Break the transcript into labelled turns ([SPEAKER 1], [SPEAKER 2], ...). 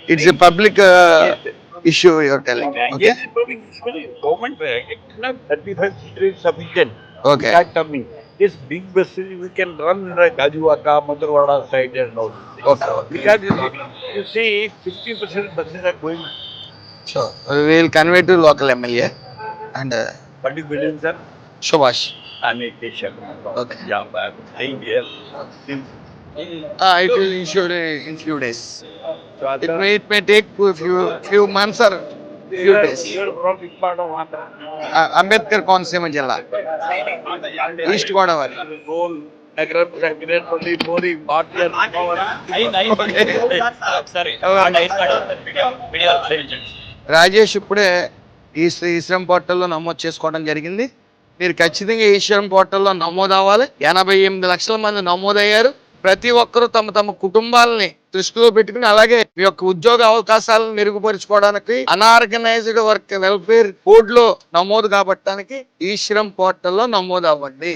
[SPEAKER 1] it's a public issue you're telling. Okay.
[SPEAKER 2] Yes, government, not 35 is sufficient.
[SPEAKER 1] Okay.
[SPEAKER 2] Start coming. This big buses we can run like Gajuwaka, Madarwada side and all.
[SPEAKER 1] Okay.
[SPEAKER 2] Because you see, 50% buses are going.
[SPEAKER 1] Sure. We will convey to local MLA and
[SPEAKER 2] What is building, sir?
[SPEAKER 1] Subhash.
[SPEAKER 2] Sanitation.
[SPEAKER 1] Okay.
[SPEAKER 2] Yeah, but saying here.
[SPEAKER 1] It will issue in few days.
[SPEAKER 2] So
[SPEAKER 1] It may take few months or few days.
[SPEAKER 2] you're from which part of Andhra?
[SPEAKER 1] Ambedkar Konaseema జిల్లా east Godavari.
[SPEAKER 2] Whole Nagaram cabinet only Mori party and power.
[SPEAKER 1] Rajesh ఇప్పుడే ఈశ్వరం పోర్టల్లో నమోదు చేసుకోవడం జరిగింది. మీరు ఖచ్చితంగా ఈశ్వరం పోర్టల్లో నమోదు అవ్వాలి. 88 లక్షల మంది నమోదయ్యారు. ప్రతి ఒక్కరూ తమ తమ కుటుంబాలని దృష్టిలో పెట్టుకుని అలాగే మీ యొక్క ఉద్యోగ అవకాశాలను మెరుగుపరుచుకోవడానికి అనార్గనైజ్డ్ వర్క్ వెల్ఫేర్ కోడ్ లో నమోదు కాబట్టడానికి ఈశ్వరం పోర్టల్లో నమోదు అవ్వండి.